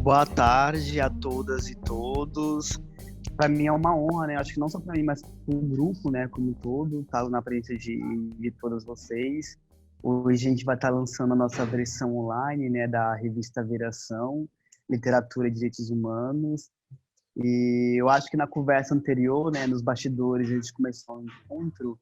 Boa tarde a todas e todos. Para mim é uma honra, né? Acho que não só para mim, mas para o grupo, né, como um todo, estar na presença de todas vocês. Hoje a gente vai estar lançando a nossa versão online, né, da revista Viração, Literatura e Direitos Humanos. E eu acho que na conversa anterior, né, nos bastidores, a gente começou um encontro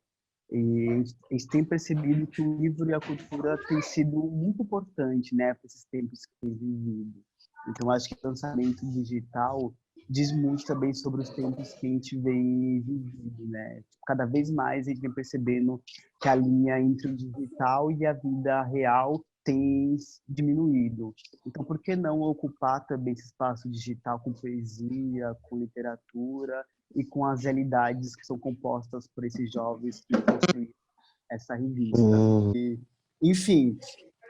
e a gente tem percebido que o livro e a cultura têm sido muito importante, né, para esses tempos que tem vivido. Então, acho que o lançamento digital diz muito também sobre os tempos que a gente vem vivendo, né? Cada vez mais a gente vem percebendo que a linha entre o digital e a vida real tem diminuído. Então, por que não ocupar também esse espaço digital com poesia, com literatura e com as realidades que são compostas por esses jovens que construíram essa revista? Enfim,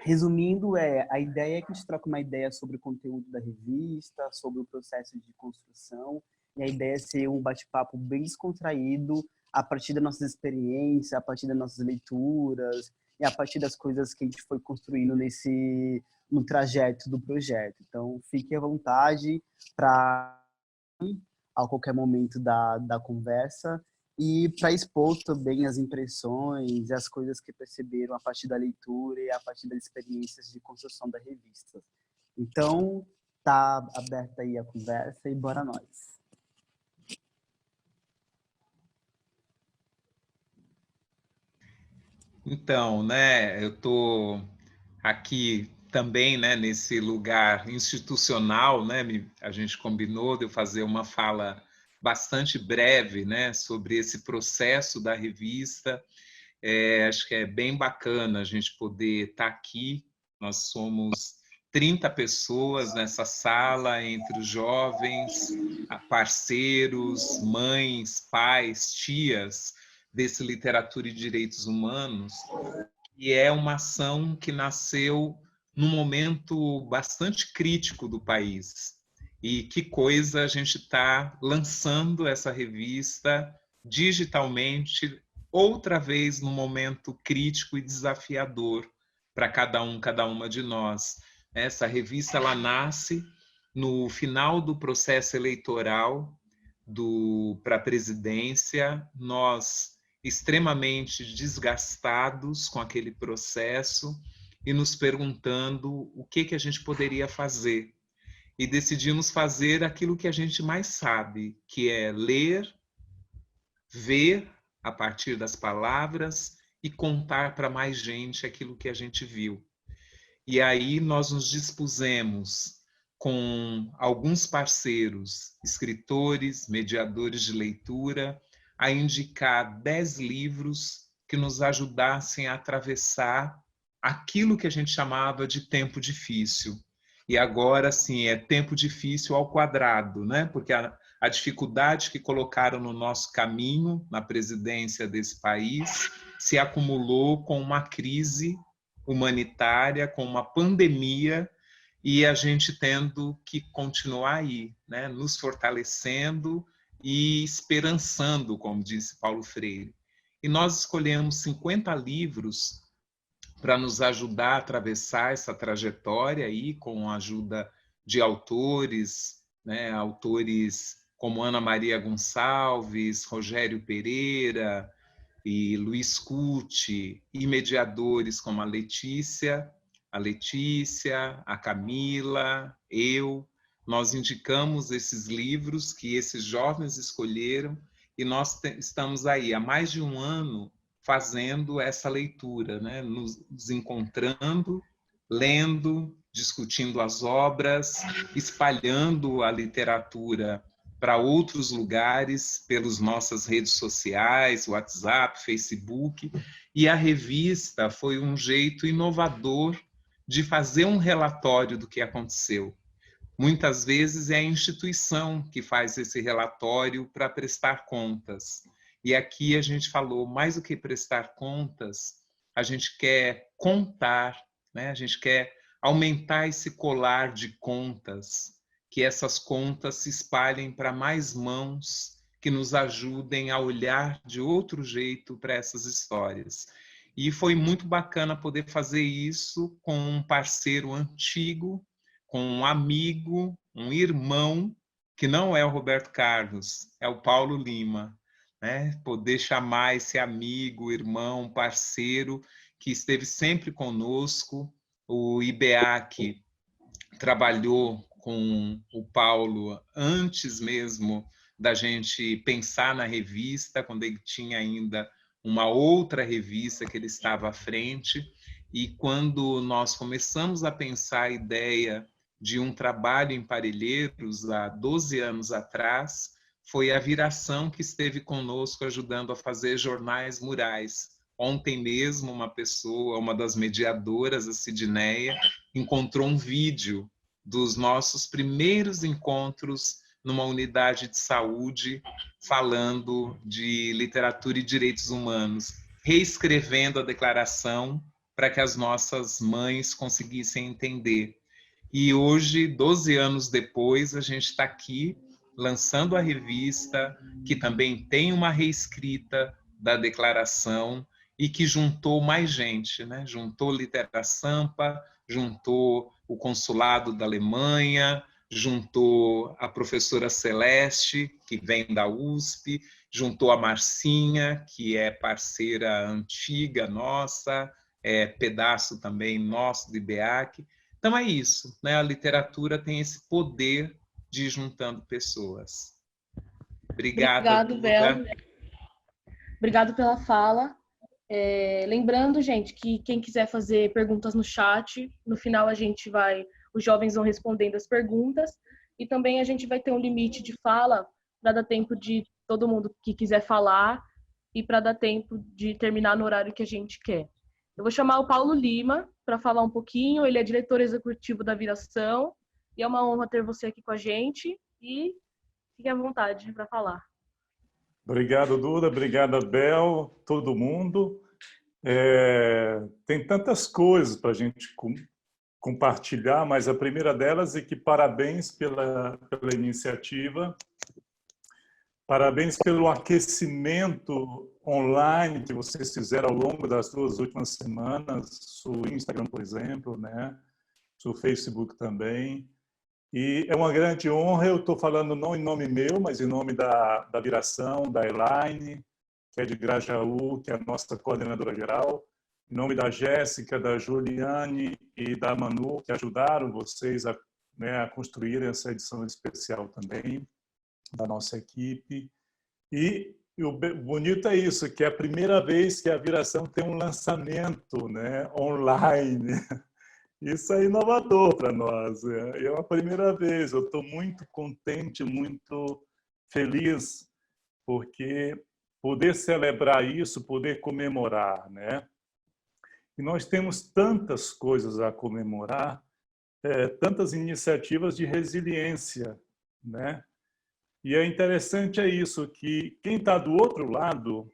resumindo, a ideia é que a gente troca uma ideia sobre o conteúdo da revista, sobre o processo de construção, e a ideia é ser um bate-papo bem descontraído, a partir das nossas experiências, a partir das nossas leituras, e a partir das coisas que a gente foi construindo no trajeto do projeto. Então, fique à vontade para, a qualquer momento da conversa, e para expor também as impressões e as coisas que perceberam a partir da leitura e a partir das experiências de construção da revista. Então, tá aberta aí a conversa e bora nós. Então, né, eu estou aqui também, né, nesse lugar institucional, né, a gente combinou de eu fazer uma fala bastante breve, né, sobre esse processo da revista. Acho que é bem bacana a gente poder estar aqui. Nós somos 30 pessoas nessa sala, entre os jovens, parceiros, mães, pais, tias desse Literatura e Direitos Humanos, e é uma ação que nasceu num momento bastante crítico do país. E que coisa a gente está lançando essa revista digitalmente, outra vez num momento crítico e desafiador para cada uma de nós. Essa revista ela nasce no final do processo eleitoral para a presidência. Nós extremamente desgastados com aquele processo e nos perguntando o que a gente poderia fazer. E decidimos fazer aquilo que a gente mais sabe, que é ler, ver a partir das palavras e contar para mais gente aquilo que a gente viu. E aí nós nos dispusemos com alguns parceiros, escritores, mediadores de leitura, a indicar 10 livros que nos ajudassem a atravessar aquilo que a gente chamava de tempo difícil. E agora, sim, é tempo difícil ao quadrado, né? Porque a dificuldade que colocaram no nosso caminho, na presidência desse país, se acumulou com uma crise humanitária, com uma pandemia, e a gente tendo que continuar aí, né? Nos fortalecendo e esperançando, como disse Paulo Freire. E nós escolhemos 50 livros para nos ajudar a atravessar essa trajetória aí, com a ajuda de autores, né? Autores como Ana Maria Gonçalves, Rogério Pereira e Luiz Cuti, e mediadores como a Letícia, a Camila, eu. Nós indicamos esses livros que esses jovens escolheram, e nós estamos aí há mais de um ano fazendo essa leitura, né? Nos encontrando, lendo, discutindo as obras, espalhando a literatura para outros lugares, pelas nossas redes sociais, WhatsApp, Facebook, e a revista foi um jeito inovador de fazer um relatório do que aconteceu. Muitas vezes é a instituição que faz esse relatório para prestar contas. E aqui a gente falou, mais do que prestar contas, a gente quer contar, né? A gente quer aumentar esse colar de contas, que essas contas se espalhem para mais mãos, que nos ajudem a olhar de outro jeito para essas histórias. E foi muito bacana poder fazer isso com um parceiro antigo, com um amigo, um irmão que não é o Roberto Carlos, é o Paulo Lima, né? Poder chamar esse amigo, irmão, parceiro, que esteve sempre conosco, o IBEAC trabalhou com o Paulo antes mesmo da gente pensar na revista, quando ele tinha ainda uma outra revista que ele estava à frente, e quando nós começamos a pensar a ideia de um trabalho em Parelheiros, há 12 anos atrás, foi a Viração que esteve conosco ajudando a fazer jornais murais. Ontem mesmo, uma pessoa, uma das mediadoras, a Sidneia, encontrou um vídeo dos nossos primeiros encontros numa unidade de saúde, falando de literatura e direitos humanos, reescrevendo a declaração para que as nossas mães conseguissem entender. E hoje, 12 anos depois, a gente está aqui lançando a revista, que também tem uma reescrita da declaração e que juntou mais gente, né? Juntou Litera Sampa, juntou o consulado da Alemanha, juntou a professora Celeste, que vem da USP, juntou a Marcinha, que é parceira antiga nossa, é pedaço também nosso do IBEAC. Então é isso, né? A literatura tem esse poder de ir juntando pessoas. Obrigada, Obrigado, Bel. Obrigado pela fala. Lembrando, gente, que quem quiser fazer perguntas no chat, no final os jovens vão respondendo as perguntas, e também a gente vai ter um limite de fala para dar tempo de todo mundo que quiser falar e para dar tempo de terminar no horário que a gente quer. Eu vou chamar o Paulo Lima para falar um pouquinho, ele é diretor executivo da Viração, e é uma honra ter você aqui com a gente, e fique à vontade para falar. Obrigado, Duda. Obrigado, Bel, todo mundo. Tem tantas coisas para a gente compartilhar, mas a primeira delas é que parabéns pela iniciativa, parabéns pelo aquecimento online que vocês fizeram ao longo das 2 últimas semanas, o Instagram, por exemplo, né? O Facebook também. E é uma grande honra, eu estou falando não em nome meu, mas em nome da Viração, da Elaine, que é de Grajaú, que é a nossa coordenadora geral, em nome da Jéssica, da Juliane e da Manu, que ajudaram vocês a construir essa edição especial também, da nossa equipe. E o bonito é isso, que é a primeira vez que a Viração tem um lançamento, né, online. Isso é inovador para nós, é a primeira vez. Eu estou muito contente, muito feliz, porque poder celebrar isso, poder comemorar, né? E nós temos tantas coisas a comemorar, tantas iniciativas de resiliência, né? E é interessante isso, que quem está do outro lado,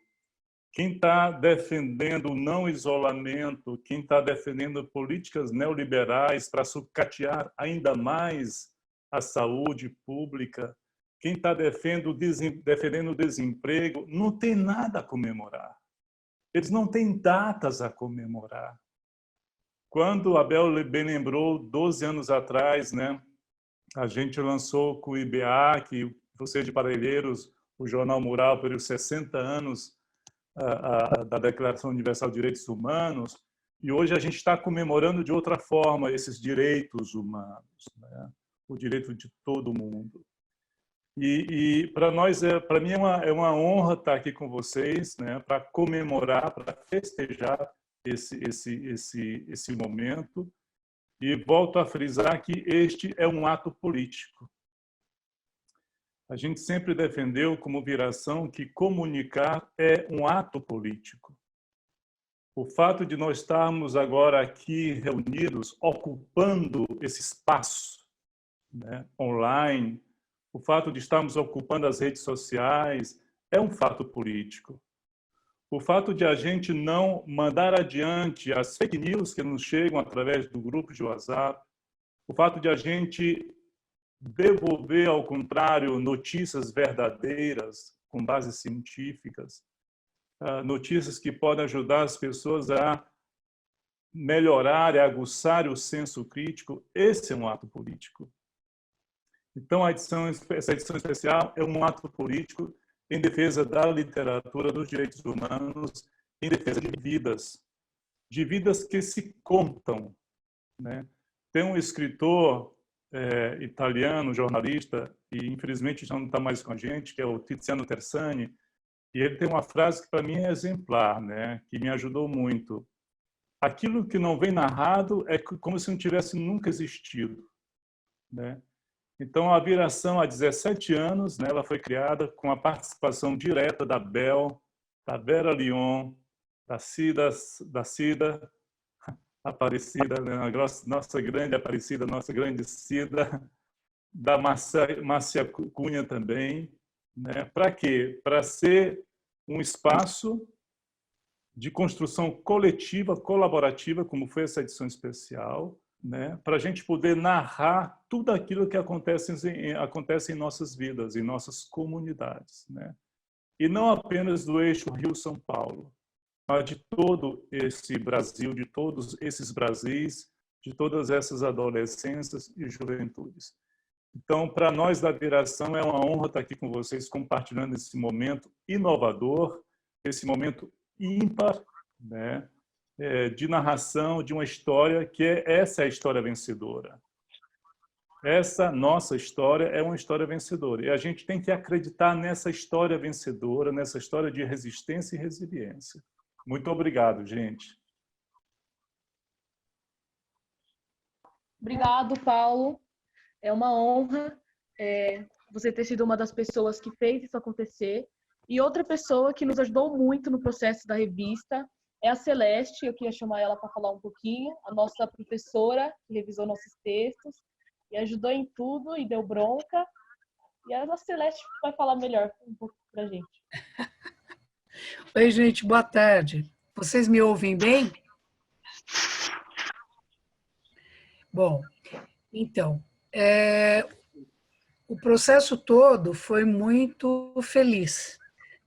quem está defendendo o não isolamento, quem está defendendo políticas neoliberais para sucatear ainda mais a saúde pública, quem está defendendo o desemprego, não tem nada a comemorar. Eles não têm datas a comemorar. Quando a Bel bem lembrou, 12 anos atrás, né, a gente lançou com o IBEAC, você de Parelheiros, o Jornal Mural, pelos 60 anos da Declaração Universal de Direitos Humanos, e hoje a gente está comemorando de outra forma esses direitos humanos, né? O direito de todo mundo. E para nós, para mim é uma honra estar aqui com vocês, né? Para comemorar, para festejar esse momento. E volto a frisar que este é um ato político. A gente sempre defendeu, como Viração, que comunicar é um ato político. O fato de nós estarmos agora aqui reunidos, ocupando esse espaço, né, online, o fato de estarmos ocupando as redes sociais, é um fato político. O fato de a gente não mandar adiante as fake news que nos chegam através do grupo de WhatsApp, o fato de a gente devolver, ao contrário, notícias verdadeiras, com bases científicas, notícias que podem ajudar as pessoas a melhorar e aguçar o senso crítico, esse é um ato político. Então, essa edição especial é um ato político em defesa da literatura, dos direitos humanos, em defesa de vidas que se contam, né? Tem um escritor italiano, jornalista, e infelizmente já não está mais com a gente, que é o Tiziano Terzani, e ele tem uma frase que para mim é exemplar, né? Que me ajudou muito. Aquilo que não vem narrado é como se não tivesse nunca existido, né? Então, a Viração, há 17 anos, né, ela foi criada com a participação direta da Bel, da Vera Lyon, da Cida Aparecida, né, nossa grande Aparecida, nossa grande Cida, da Márcia Cunha também. Né? Para quê? Para ser um espaço de construção coletiva, colaborativa, como foi essa edição especial, né, para a gente poder narrar tudo aquilo que acontece em nossas vidas, em nossas comunidades. Né? E não apenas do eixo Rio-São Paulo, mas de todo esse Brasil, de todos esses Brasis, de todas essas adolescências e juventudes. Então, para nós da Viração, é uma honra estar aqui com vocês, compartilhando esse momento inovador, esse momento ímpar, né? De narração de uma história que essa é a história vencedora. Essa nossa história é uma história vencedora. E a gente tem que acreditar nessa história vencedora, nessa história de resistência e resiliência. Muito obrigado, gente. Obrigado, Paulo. É uma honra você ter sido uma das pessoas que fez isso acontecer. E outra pessoa que nos ajudou muito no processo da revista é a Celeste. Eu queria chamar ela para falar um pouquinho, a nossa professora que revisou nossos textos e ajudou em tudo e deu bronca. E a nossa Celeste vai falar melhor um pouco para a gente. Oi, gente, boa tarde. Vocês me ouvem bem? Bom, então, o processo todo foi muito feliz,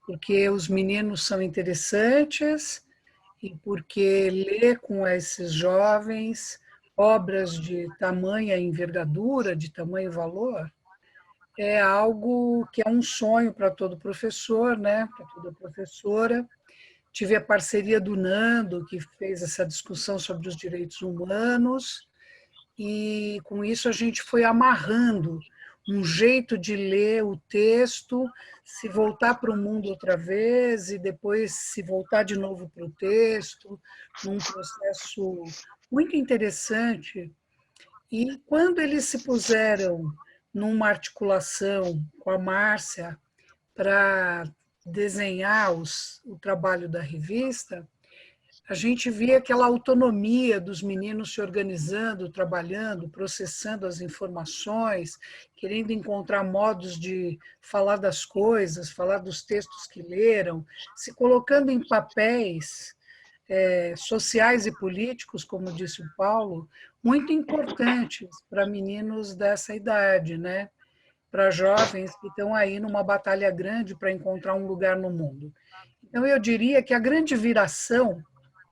porque os meninos são interessantes e porque ler com esses jovens obras de tamanha envergadura, de tamanho valor, é algo que é um sonho para todo professor, né? Para toda professora. Tive a parceria do Nando, que fez essa discussão sobre os direitos humanos, e com isso a gente foi amarrando um jeito de ler o texto, se voltar para o mundo outra vez e depois se voltar de novo para o texto, num processo muito interessante. E quando eles se puseram numa articulação com a Márcia para desenhar o trabalho da revista, a gente via aquela autonomia dos meninos se organizando, trabalhando, processando as informações, querendo encontrar modos de falar das coisas, falar dos textos que leram, se colocando em papéis sociais e políticos, como disse o Paulo, muito importantes para meninos dessa idade, né? Para jovens que estão aí numa batalha grande para encontrar um lugar no mundo. Então, eu diria que a grande viração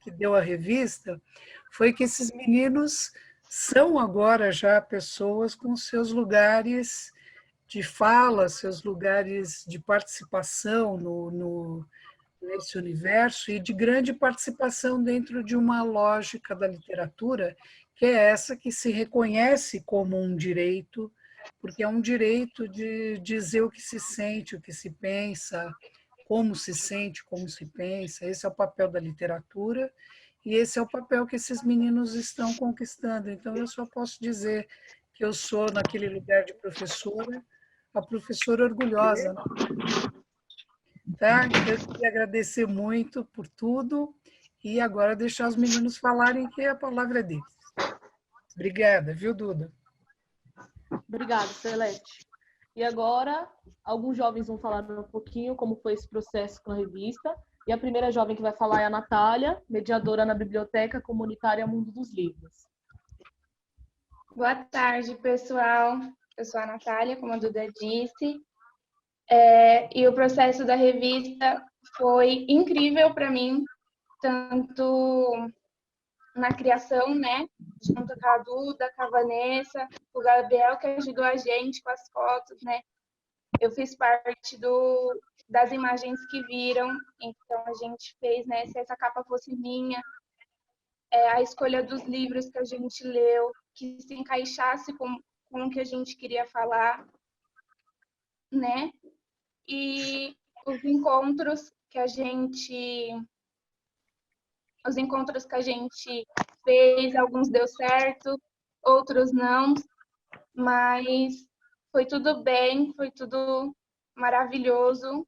que deu a revista foi que esses meninos são agora já pessoas com seus lugares de fala, seus lugares de participação nesse universo e de grande participação dentro de uma lógica da literatura, que é essa que se reconhece como um direito, porque é um direito de dizer o que se sente, o que se pensa, como se sente, como se pensa. Esse é o papel da literatura e esse é o papel que esses meninos estão conquistando. Então, eu só posso dizer que eu sou, naquele lugar de professora, a professora orgulhosa. Tá? Então, eu queria agradecer muito por tudo e agora deixar os meninos falarem, que a palavra é deles. Obrigada, viu, Duda? Obrigada, Celeste. E agora, alguns jovens vão falar um pouquinho como foi esse processo com a revista. E a primeira jovem que vai falar é a Natália, mediadora na Biblioteca Comunitária Mundo dos Livros. Boa tarde, pessoal. Eu sou a Natália, como a Duda disse. E o processo da revista foi incrível para mim, tanto na criação, né? Junto com a Duda, com a Vanessa, com o Gabriel, que ajudou a gente com as fotos, né? Eu fiz parte das imagens que viram, então a gente fez, né? Se essa capa fosse minha, a escolha dos livros que a gente leu, que se encaixasse com o que a gente queria falar, né? E os encontros que a gente fez, alguns deu certo, outros não, mas foi tudo bem, foi tudo maravilhoso,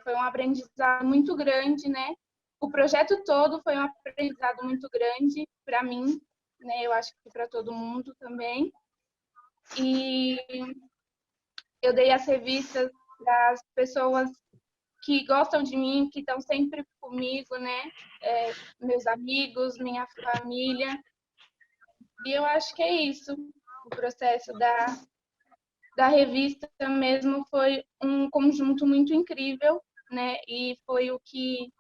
foi um aprendizado muito grande, né? O projeto todo foi um aprendizado muito grande para mim, né? Eu acho que para todo mundo também. E eu dei as revistas para as pessoas que gostam de mim, que estão sempre comigo, né? Meus amigos, minha família. E eu acho que é isso. O processo da revista mesmo foi um conjunto muito incrível, né? E foi o que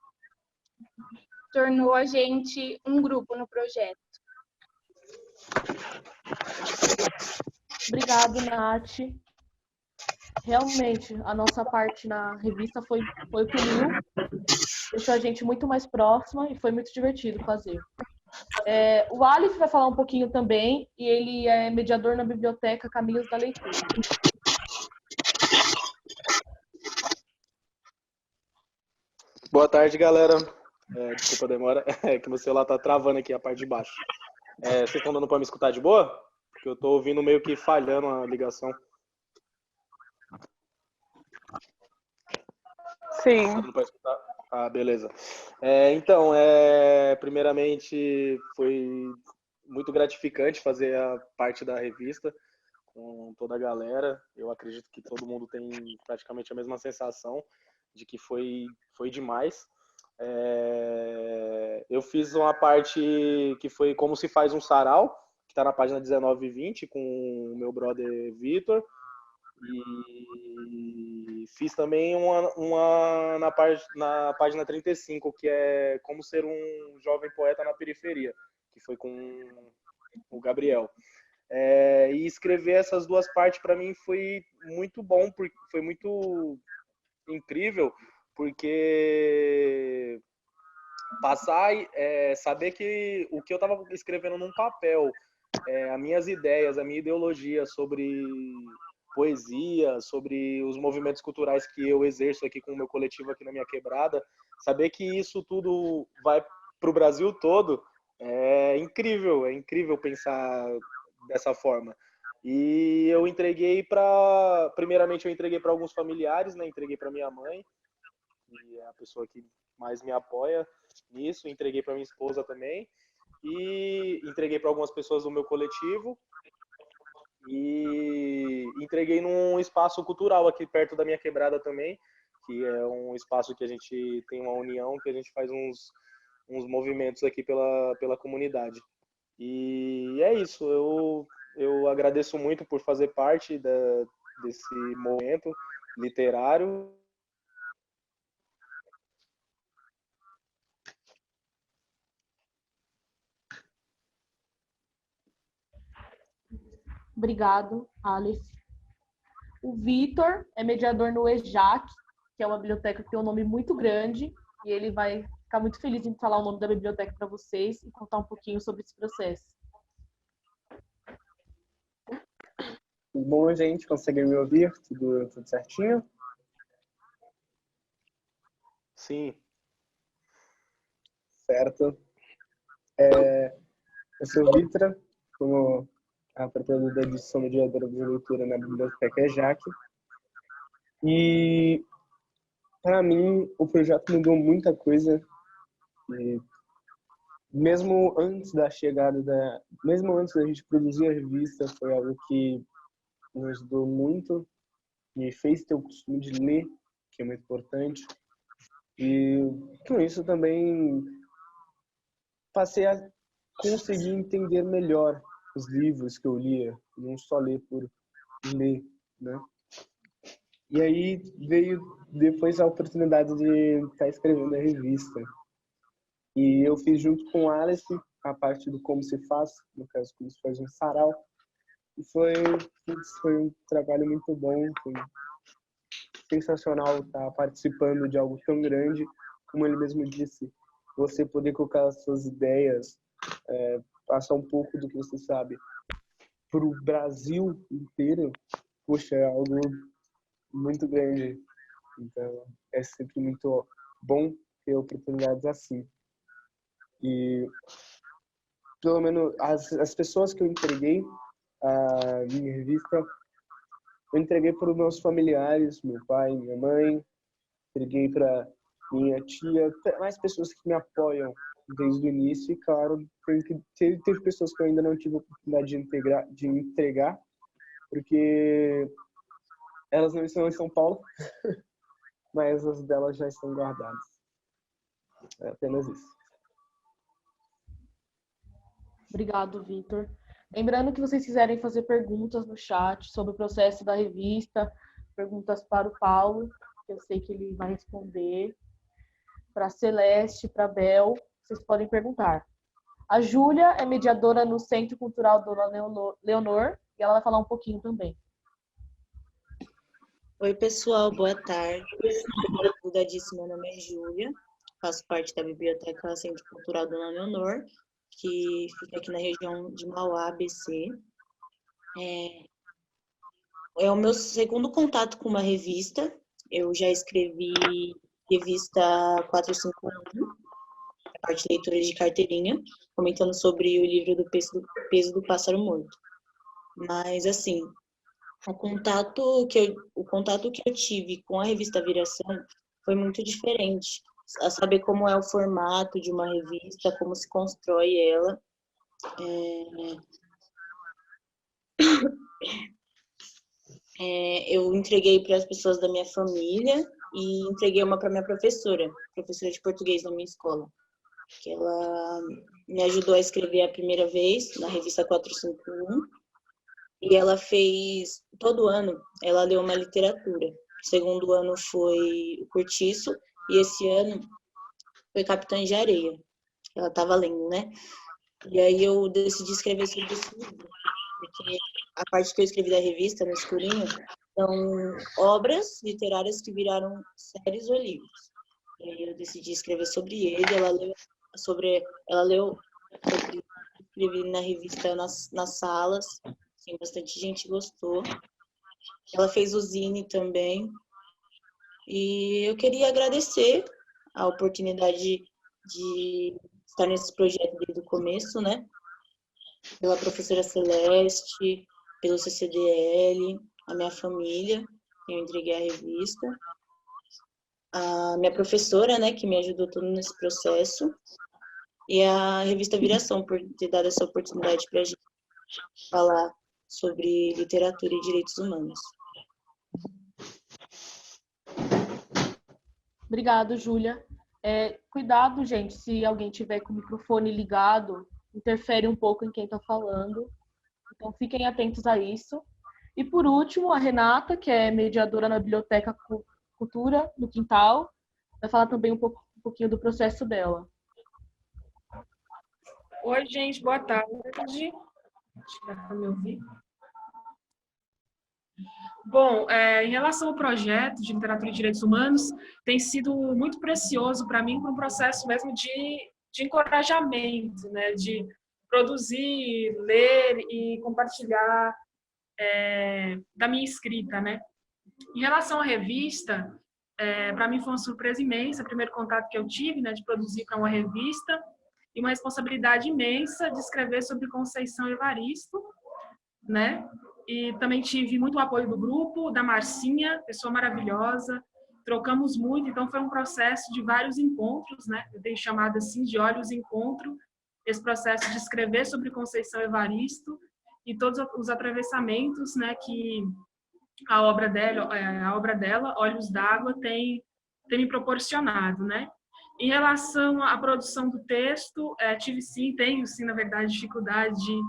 tornou a gente um grupo no projeto. Obrigado, Nath. Realmente, a nossa parte na revista foi o que uniu, deixou a gente muito mais próxima e foi muito divertido fazer. O Aleph vai falar um pouquinho também, e ele é mediador na biblioteca Caminhos da Leitura. Boa tarde, galera. Desculpa a demora, é que meu celular tá travando aqui a parte de baixo. Vocês estão dando para me escutar de boa? Porque eu tô ouvindo meio que falhando a ligação. Sim. Tá dando pra escutar? Ah, beleza. Então, primeiramente, foi muito gratificante fazer a parte da revista com toda a galera. Eu acredito que todo mundo tem praticamente a mesma sensação de que foi demais. Eu fiz uma parte que foi como se faz um sarau, que está na página 19 e 20, com o meu brother Vitor. E fiz também uma na página 35, que é como ser um jovem poeta na periferia, que foi com o Gabriel. E escrever essas duas partes para mim foi muito bom, porque foi muito incrível, porque passar saber que o que eu estava escrevendo num papel, as minhas ideias, a minha ideologia sobre poesia, sobre os movimentos culturais que eu exerço aqui com o meu coletivo aqui na minha quebrada, saber que isso tudo vai para o Brasil todo é incrível pensar dessa forma. E eu entreguei primeiramente eu entreguei para alguns familiares, né? Entreguei para minha mãe, que é a pessoa que mais me apoia nisso, entreguei para minha esposa também, e entreguei para algumas pessoas do meu coletivo, e entreguei num espaço cultural aqui perto da minha quebrada também, que é um espaço que a gente tem uma união, que a gente faz uns movimentos aqui pela comunidade. E é isso, eu agradeço muito por fazer parte desse momento literário. Obrigado, Aleph. O Vitor é mediador no EJAC, que é uma biblioteca que tem um nome muito grande, e ele vai ficar muito feliz em falar o nome da biblioteca para vocês e contar um pouquinho sobre esse processo. Bom, gente, conseguem me ouvir? Tudo certinho? Sim. Certo. Eu sou o Vitor, como a própria Duda disse, sou mediadora de leitura na biblioteca EJAC. E, para mim, o projeto mudou muita coisa. E, mesmo antes da gente produzir a revista, foi algo que me ajudou muito, me fez ter o costume de ler, que é muito importante. E com isso também passei a conseguir entender melhor os livros que eu lia, não só ler por ler, né? E aí veio depois a oportunidade de estar escrevendo a revista. E eu fiz junto com o Aleph a parte do como se faz, no caso, como se faz um sarau. E foi um trabalho muito bom, foi sensacional estar participando de algo tão grande, como ele mesmo disse, você poder colocar as suas ideias, passar um pouco do que você sabe para o Brasil inteiro, poxa, é algo muito grande. Então, é sempre muito bom ter oportunidades assim. E, pelo menos, as pessoas que eu entreguei a minha revista, eu entreguei para os meus familiares, meu pai, minha mãe, entreguei para minha tia, mais pessoas que me apoiam desde o início. E, claro, teve pessoas que eu ainda não tive a oportunidade de entregar, porque elas não estão em São Paulo, mas as delas já estão guardadas. É apenas isso. Obrigado, Vitor. Lembrando que vocês quiserem fazer perguntas no chat sobre o processo da revista, perguntas para o Paulo, que eu sei que ele vai responder, para a Celeste, para a Bel, vocês podem perguntar. A Júlia é mediadora no Centro Cultural Dona Leonor e ela vai falar um pouquinho também. Oi, pessoal, boa tarde. Como a disse, meu nome é Júlia, faço parte da Biblioteca Centro Cultural Dona Leonor, que fica aqui na região de Mauá, ABC. É o meu segundo contato com uma revista. Eu já escrevi revista 451, a parte de leitura de carteirinha, comentando sobre o livro do Peso do Pássaro Morto. Mas, assim, o contato que eu tive com a revista Viração foi muito diferente. A saber como é o formato de uma revista, como se constrói ela. Eu entreguei para as pessoas da minha família e entreguei uma para minha professora de português na minha escola, que ela me ajudou a escrever a primeira vez na revista 451, e ela fez, todo ano, ela leu uma literatura. O segundo ano foi o Cortiço, e esse ano foi Capitães de Areia. Ela estava lendo, né? E aí eu decidi escrever sobre esse livro, porque a parte que eu escrevi da revista, no escurinho, são obras literárias que viraram séries ou livros. E aí eu decidi escrever sobre ele, escrevi na revista nas salas, assim, bastante gente gostou. Ela fez o zine também. E eu queria agradecer a oportunidade de estar nesse projeto desde o começo, né? Pela professora Celeste, pelo CCDL, a minha família, que eu entreguei a revista, a minha professora, né, que me ajudou todo nesse processo, e a revista Viração, por ter dado essa oportunidade para a gente falar sobre literatura e direitos humanos. Obrigado, Júlia. Cuidado, gente, se alguém tiver com o microfone ligado, interfere um pouco em quem está falando. Então, fiquem atentos a isso. E, por último, a Renata, que é mediadora na Biblioteca Cultura, no Quintal, vai falar também um pouquinho do processo dela. Oi, gente, boa tarde. Acho que dá para me ouvir. Bom, em relação ao projeto de literatura e direitos humanos, tem sido muito precioso para mim, para um processo mesmo de encorajamento, né? De produzir, ler e compartilhar da minha escrita, né? Em relação à revista, para mim foi uma surpresa imensa, o primeiro contato que eu tive, né, de produzir para uma revista, e uma responsabilidade imensa de escrever sobre Conceição Evaristo, né? E também tive muito apoio do grupo, da Marcinha, pessoa maravilhosa, trocamos muito, então foi um processo de vários encontros, né? Eu tenho chamado assim de olhos encontro, esse processo de escrever sobre Conceição Evaristo e todos os atravessamentos, né, que a obra dela, Olhos d'Água, tem me proporcionado, né? Em relação à produção do texto, tenho sim, na verdade, dificuldade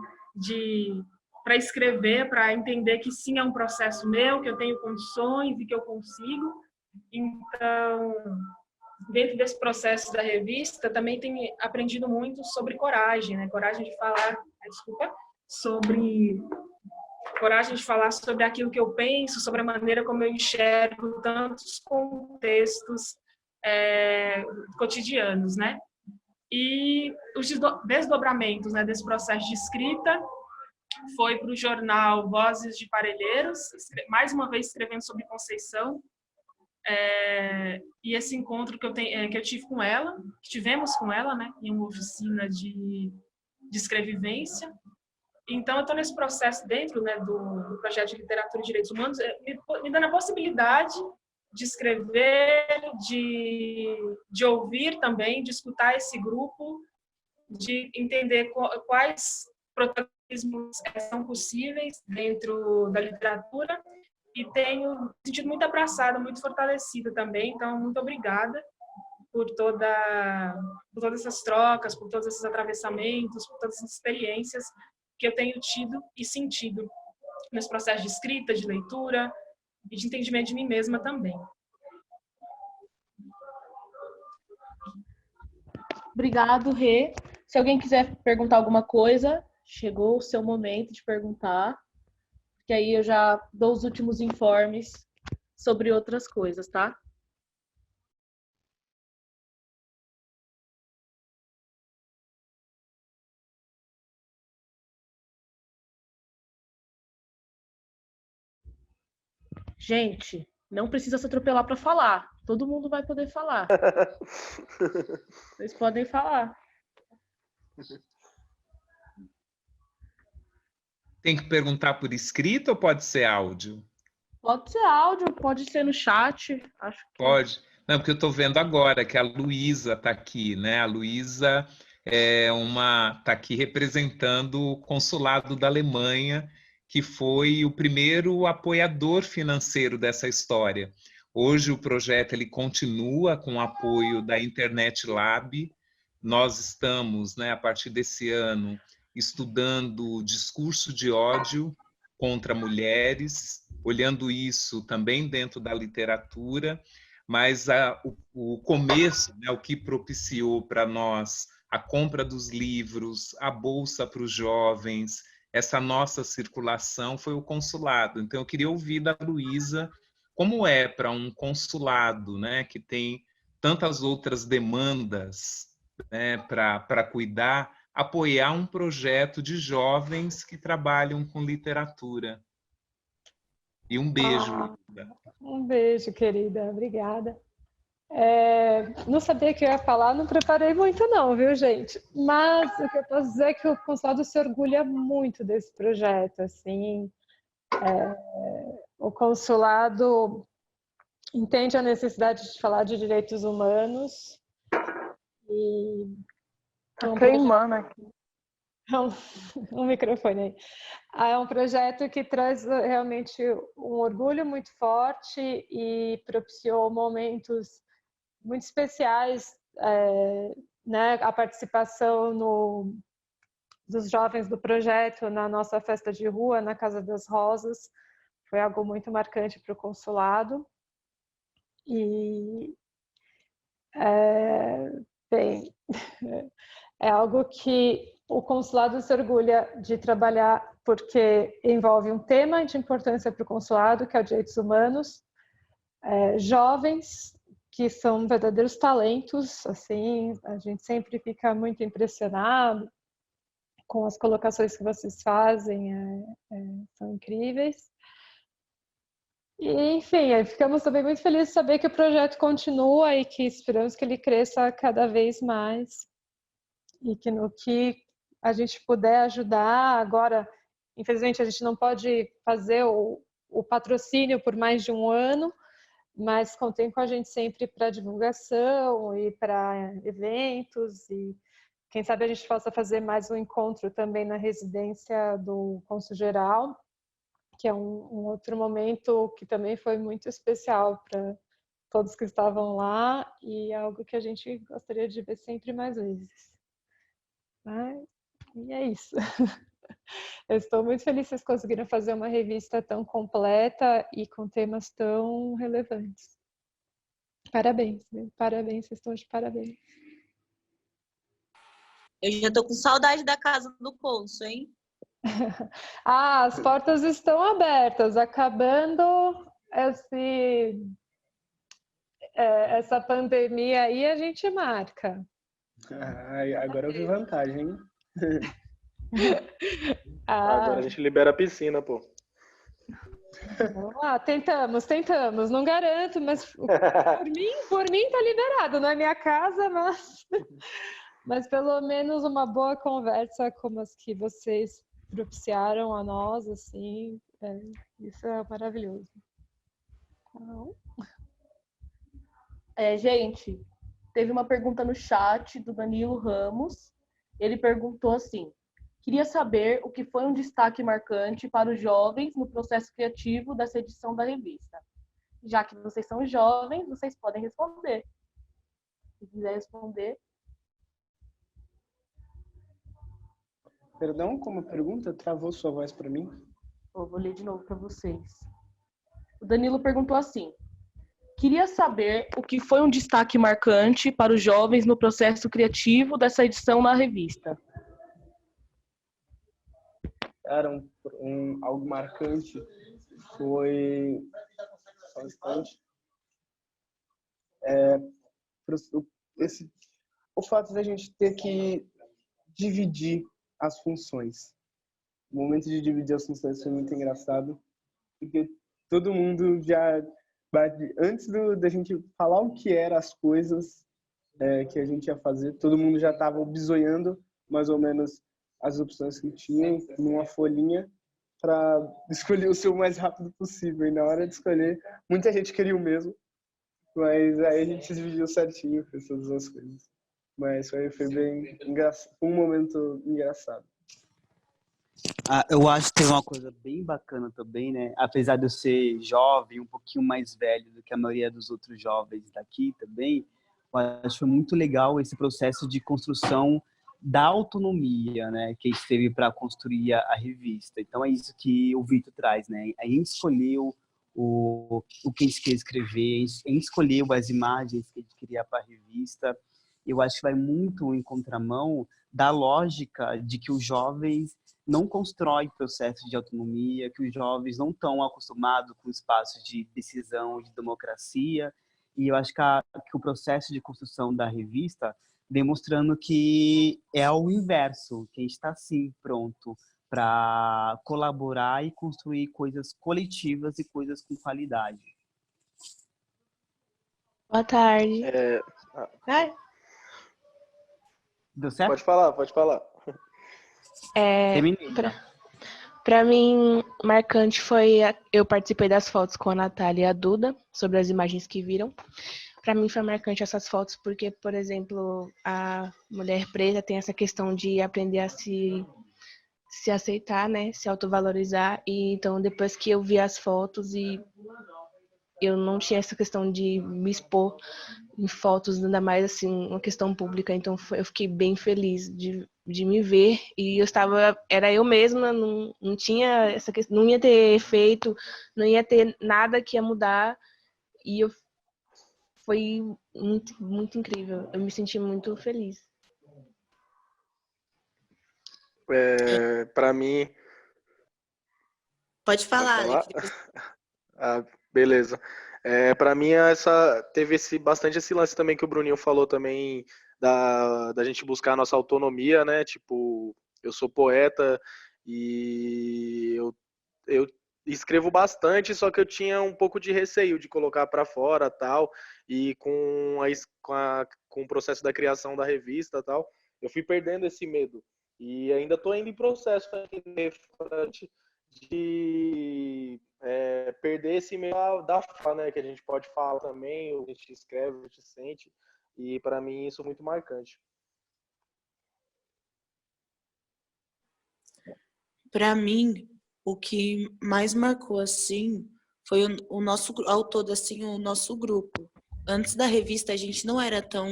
para escrever, para entender que sim, é um processo meu, que eu tenho condições e que eu consigo. Então, dentro desse processo da revista, também tenho aprendido muito sobre coragem, né? Coragem de falar, coragem de falar sobre aquilo que eu penso, sobre a maneira como eu enxergo tantos contextos cotidianos, né? E os desdobramentos, né, desse processo de escrita foi para o jornal Vozes de Parelheiros, mais uma vez escrevendo sobre Conceição, e esse encontro que eu tive com ela, que tivemos com ela, né, em uma oficina de escrevivência. Então, eu estou nesse processo dentro, né, do projeto de literatura e direitos humanos, me dando a possibilidade de escrever, de ouvir também, de escutar esse grupo, de entender quais protagonismos são possíveis dentro da literatura, e tenho me sentido muito abraçada, muito fortalecida também. Então, muito obrigada por todas essas trocas, por todos esses atravessamentos, por todas essas experiências que eu tenho tido e sentido nesse processo de escrita, de leitura e de entendimento de mim mesma também. Obrigado, Rê. Se alguém quiser perguntar alguma coisa, chegou o seu momento de perguntar, que aí eu já dou os últimos informes sobre outras coisas, tá? Gente, não precisa se atropelar para falar. Todo mundo vai poder falar. Vocês podem falar. Tem que perguntar por escrito ou pode ser áudio? Pode ser áudio, pode ser no chat. Acho que pode. Não, porque eu estou vendo agora que a Luísa está aqui, né? A Luísa está aqui representando o consulado da Alemanha, que foi o primeiro apoiador financeiro dessa história. Hoje o projeto ele continua com o apoio da Internet Lab. Nós estamos, né, a partir desse ano, estudando o discurso de ódio contra mulheres, olhando isso também dentro da literatura, mas o começo, né, o que propiciou para nós a compra dos livros, a bolsa para os jovens, essa nossa circulação foi o consulado. Então, eu queria ouvir da Luísa como é para um consulado, né, que tem tantas outras demandas, né, para cuidar, apoiar um projeto de jovens que trabalham com literatura. E um beijo, Luísa. Um beijo, querida. Obrigada. Não sabia que eu ia falar, não preparei muito não, viu, gente? Mas o que eu posso dizer é que o consulado se orgulha muito desse projeto, assim. O consulado entende a necessidade de falar de direitos humanos e... Tá queimando aqui. Um microfone aí. É um projeto que traz realmente um orgulho muito forte e propiciou momentos muito especiais, né? A participação dos jovens do projeto na nossa festa de rua, na Casa das Rosas, foi algo muito marcante para o consulado. E, bem, é algo que o consulado se orgulha de trabalhar porque envolve um tema de importância para o consulado, que é os direitos humanos, jovens que são verdadeiros talentos, assim, a gente sempre fica muito impressionado com as colocações que vocês fazem, são incríveis. E, enfim, ficamos também muito felizes de saber que o projeto continua e que esperamos que ele cresça cada vez mais e que no que a gente puder ajudar. Agora, infelizmente, a gente não pode fazer o patrocínio por mais de um ano, mas contem com a gente sempre para divulgação e para eventos, e quem sabe a gente possa fazer mais um encontro também na residência do Cônsul Geral, que é um outro momento que também foi muito especial para todos que estavam lá e algo que a gente gostaria de ver sempre mais vezes. E é isso. Eu estou muito feliz que vocês conseguiram fazer uma revista tão completa e com temas tão relevantes. Parabéns, viu? Parabéns, vocês estão de parabéns. Eu já tô com saudade da casa do Conso, hein? As portas estão abertas, acabando essa pandemia aí, a gente marca. Agora eu vi vantagem, hein? Agora a gente libera a piscina, pô. Vamos lá, tentamos. Não garanto, mas por mim tá liberado. Não é minha casa, mas pelo menos uma boa conversa como as que vocês propiciaram a nós, assim, isso é maravilhoso. Então... Gente, teve uma pergunta no chat do Danilo Ramos. Ele perguntou assim: queria saber o que foi um destaque marcante para os jovens no processo criativo dessa edição da revista. Já que vocês são jovens, vocês podem responder. Se quiser responder. Perdão, como pergunta? Travou sua voz para mim? Eu vou ler de novo para vocês. O Danilo perguntou assim: queria saber o que foi um destaque marcante para os jovens no processo criativo dessa edição na revista. Cara, algo marcante foi... Só um instante. O fato da gente ter que dividir as funções. O momento de dividir as funções foi muito engraçado, porque todo mundo já... Antes da gente falar o que eram as coisas que a gente ia fazer, todo mundo já estava bisoiando mais ou menos as opções que tinham numa folhinha para escolher o seu mais rápido possível. E na hora de escolher, muita gente queria o mesmo, mas aí a gente dividiu certinho, fez todas as coisas. Mas foi bem engraçado, um momento engraçado. Eu acho que teve uma coisa bem bacana também, né? Apesar de eu ser jovem, um pouquinho mais velho do que a maioria dos outros jovens daqui também, eu acho que foi muito legal esse processo de construção da autonomia, né? Que a gente teve para construir a revista. Então é isso que o Vitor traz, né? A gente escolheu o que a gente queria escrever, a gente escolheu as imagens que a gente queria para a revista. Eu acho que vai muito em contramão da lógica de que os jovens não constroem processo de autonomia, que os jovens não estão acostumados com espaços de decisão, de democracia. E eu acho que o processo de construção da revista demonstrando que é o inverso, que a gente está, sim, pronto para colaborar e construir coisas coletivas e coisas com qualidade. Boa tarde. Deu certo? Pode falar. Para mim, marcante foi eu participei das fotos com a Natália e a Duda sobre as imagens que viram. Para mim foi marcante essas fotos porque, por exemplo, a mulher preta tem essa questão de aprender a se aceitar, né, se autovalorizar. E então depois que eu vi as fotos e eu não tinha essa questão de me expor em fotos, ainda mais assim, uma questão pública, então eu fiquei bem feliz de me ver, e era eu mesma, não tinha essa questão, não ia ter efeito, não ia ter nada que ia mudar, e foi muito, muito incrível, eu me senti muito feliz. Para mim... Pode falar, Alex. Beleza. Para mim, teve bastante esse lance também que o Bruninho falou também, da gente buscar a nossa autonomia, né? Tipo, eu sou poeta e eu escrevo bastante, só que eu tinha um pouco de receio de colocar para fora, tal, e com o processo da criação da revista, tal, eu fui perdendo esse medo. E ainda estou indo em processo aqui de perder esse meio da fala, né, que a gente pode falar também, a gente escreve, a gente sente, e para mim isso é muito marcante. Para mim, o que mais marcou assim foi o nosso, ao todo assim, o nosso grupo. Antes da revista a gente não era tão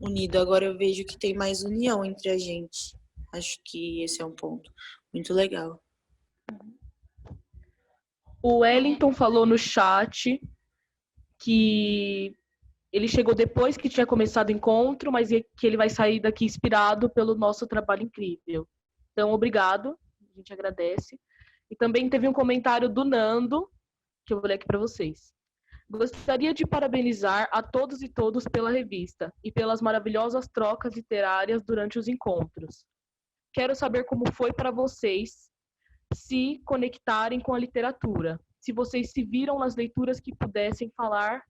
unido, agora eu vejo que tem mais união entre a gente. Acho que esse é um ponto muito legal. O Wellington falou no chat que ele chegou depois que tinha começado o encontro, mas que ele vai sair daqui inspirado pelo nosso trabalho incrível. Então, obrigado, a gente agradece. E também teve um comentário do Nando, que eu vou ler aqui para vocês. Gostaria de parabenizar a todos e todas pela revista e pelas maravilhosas trocas literárias durante os encontros. Quero saber como foi para vocês se conectarem com a literatura, se vocês se viram nas leituras que pudessem falar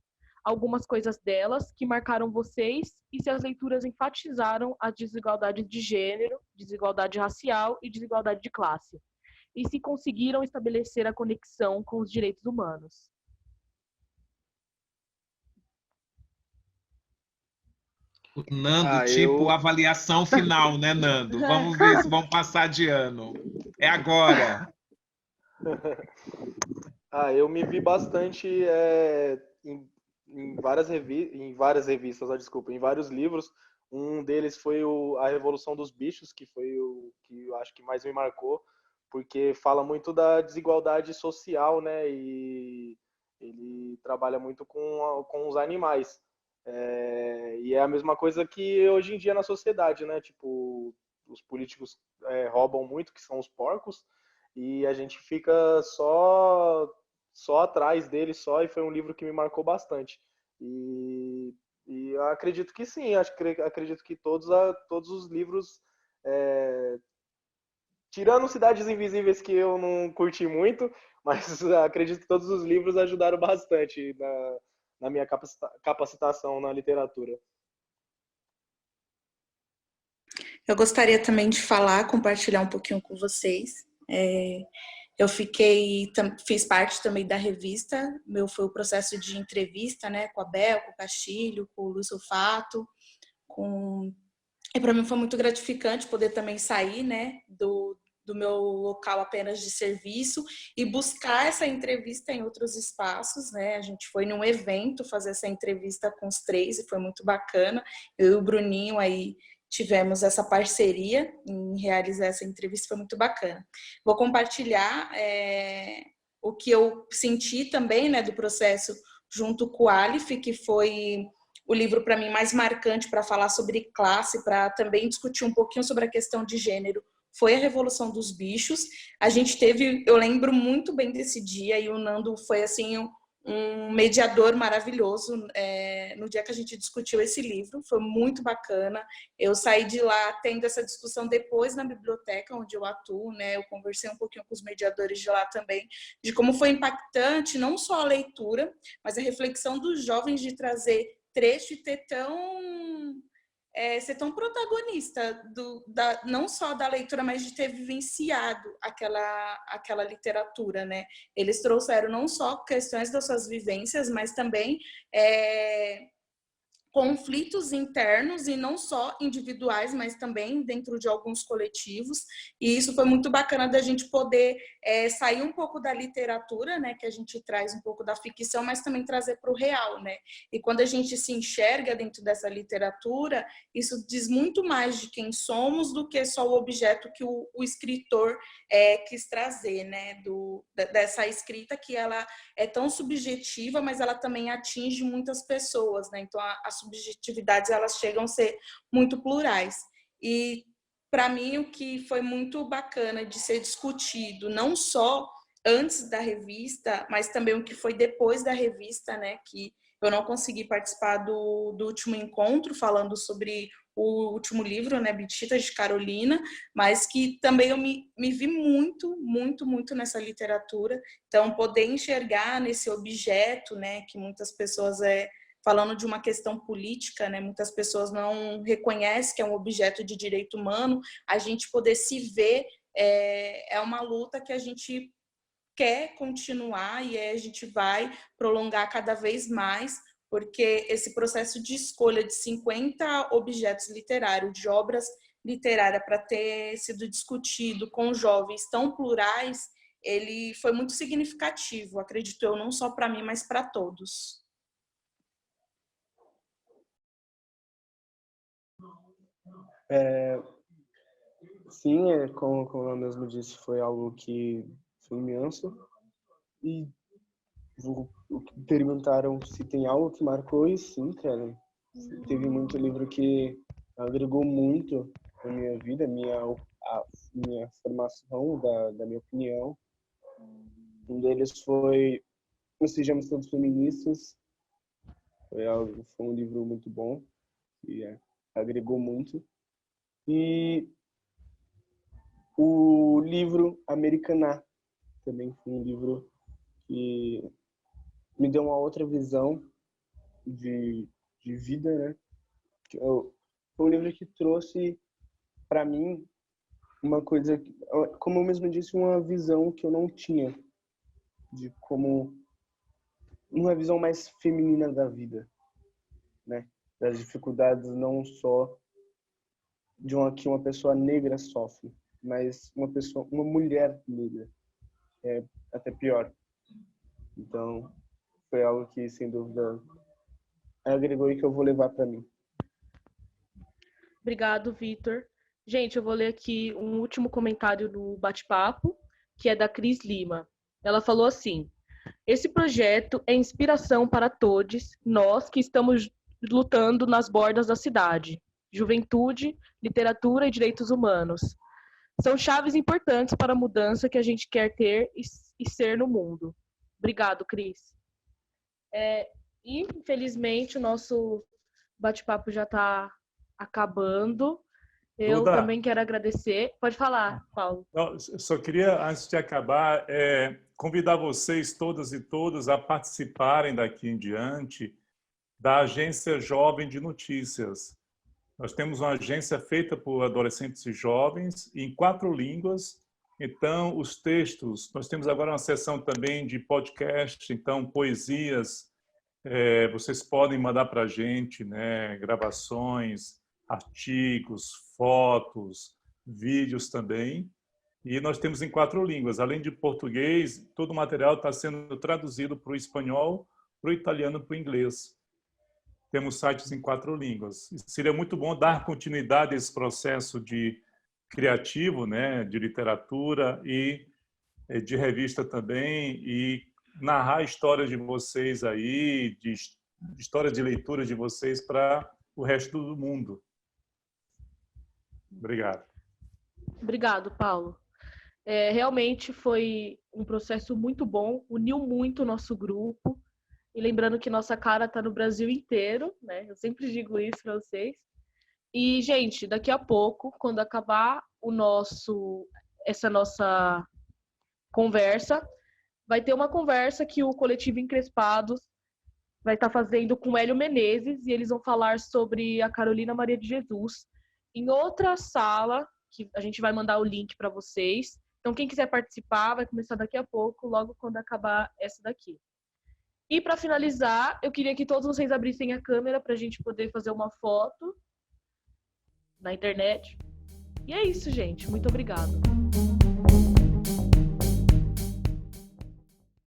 algumas coisas delas que marcaram vocês e se as leituras enfatizaram a desigualdade de gênero, desigualdade racial e desigualdade de classe, e se conseguiram estabelecer a conexão com os direitos humanos. O Nando, tipo avaliação final, né, Nando? Vamos ver se vão passar de ano. É agora. Eu me vi bastante em várias revistas, desculpa, em vários livros. Um deles foi A Revolução dos Bichos, que foi o que eu acho que mais me marcou, porque fala muito da desigualdade social, né? E ele trabalha muito com os animais. E é a mesma coisa que hoje em dia na sociedade, né? Tipo, os políticos roubam muito, que são os porcos, e a gente fica só atrás deles só, e foi um livro que me marcou bastante. E eu acredito que sim, acredito que todos os livros, tirando Cidades Invisíveis, que eu não curti muito, mas acredito que todos os livros ajudaram bastante na minha capacitação na literatura. Eu gostaria também de compartilhar um pouquinho com vocês. Eu fiz parte também da revista, foi o processo de entrevista, né, com a Bel, com o Castilho, com o Luiz Sulfato, e para mim foi muito gratificante poder também sair, né, do meu local apenas de serviço e buscar essa entrevista em outros espaços, né? A gente foi num evento fazer essa entrevista com os 3 e foi muito bacana. Eu e o Bruninho aí tivemos essa parceria em realizar essa entrevista, foi muito bacana. Vou compartilhar o que eu senti também, né, do processo junto com o Aleph, que foi o livro para mim mais marcante para falar sobre classe, para também discutir um pouquinho sobre a questão de gênero, foi A Revolução dos Bichos. A gente eu lembro muito bem desse dia, e o Nando foi assim um mediador maravilhoso no dia que a gente discutiu esse livro, foi muito bacana. Eu saí de lá tendo essa discussão depois na biblioteca onde eu atuo, né? Eu conversei um pouquinho com os mediadores de lá também, de como foi impactante não só a leitura, mas a reflexão dos jovens de trazer trecho e ter ser tão protagonista não só da leitura, mas de ter vivenciado aquela literatura, né? Eles trouxeram não só questões das suas vivências, mas também conflitos internos, e não só individuais, mas também dentro de alguns coletivos, e isso foi muito bacana da gente poder sair um pouco da literatura, né, que a gente traz um pouco da ficção, mas também trazer para o real, né, e quando a gente se enxerga dentro dessa literatura, isso diz muito mais de quem somos do que só o objeto que o escritor quis trazer, né, dessa escrita, que ela é tão subjetiva, mas ela também atinge muitas pessoas, né, então as subjetividades elas chegam a ser muito plurais. E para mim o que foi muito bacana de ser discutido, não só antes da revista, mas também o que foi depois da revista, né, que eu não consegui participar do último encontro falando sobre o último livro, né, Bititas de Carolina, mas que também eu me vi muito, muito, muito nessa literatura. Então, poder enxergar nesse objeto, né, que muitas pessoas falando de uma questão política, né, muitas pessoas não reconhecem que é um objeto de direito humano, a gente poder se ver é uma luta que a gente quer continuar e a gente vai prolongar cada vez mais, porque esse processo de escolha de 50 objetos literários, de obras literárias para ter sido discutido com jovens tão plurais, ele foi muito significativo, acredito eu, não só para mim, mas para todos. Sim, como eu mesmo disse, foi algo que foi imenso. E Perguntaram se tem algo que marcou, e sim, cara. Teve muito livro que agregou muito na minha vida, minha formação, da minha opinião. Um deles foi Sejamos Todos Feministas. Foi um livro muito bom, que agregou muito. E o livro Americaná também foi um livro que me deu uma outra visão de vida, né? Foi um livro que trouxe para mim uma coisa, como eu mesmo disse, uma visão que eu não tinha, de como uma visão mais feminina da vida, né? Das dificuldades não só que uma pessoa negra sofre, mas uma mulher negra é até pior. Então, foi algo que, sem dúvida, agregou e que eu vou levar para mim. Obrigado, Vitor. Gente, eu vou ler aqui um último comentário no bate-papo, que é da Cris Lima. Ela falou assim: esse projeto é inspiração para todos nós que estamos lutando nas bordas da cidade. Juventude, literatura e direitos humanos. São chaves importantes para a mudança que a gente quer ter e ser no mundo. Obrigado, Cris. E, infelizmente, o nosso bate-papo já está acabando. Eu Duda, também quero agradecer. Pode falar, Paulo. Eu só queria, antes de acabar, convidar vocês todas e todos a participarem daqui em diante da Agência Jovem de Notícias. Nós temos uma agência feita por adolescentes e jovens em 4 línguas. Então, os textos, nós temos agora uma seção também de podcast, então, poesias, vocês podem mandar para a gente, né, gravações, artigos, fotos, vídeos também. E nós temos em 4 línguas. Além de português, todo o material está sendo traduzido para o espanhol, para o italiano e para o inglês. Temos sites em 4 línguas. Seria muito bom dar continuidade a esse processo de criativo, né, de literatura e de revista também, e narrar histórias de vocês aí, de histórias de leitura de vocês para o resto do mundo. Obrigado. Obrigado, Paulo. Realmente foi um processo muito bom, uniu muito o nosso grupo. E lembrando que nossa cara está no Brasil inteiro, né? Eu sempre digo isso para vocês. E, gente, daqui a pouco, quando acabar essa nossa conversa, vai ter uma conversa que o Coletivo Encrespados vai estar fazendo com o Hélio Menezes, e eles vão falar sobre a Carolina Maria de Jesus em outra sala, que a gente vai mandar o link para vocês. Então, quem quiser participar, vai começar daqui a pouco, logo quando acabar essa daqui. E para finalizar, eu queria que todos vocês abrissem a câmera para a gente poder fazer uma foto na internet. E é isso, gente. Muito obrigada.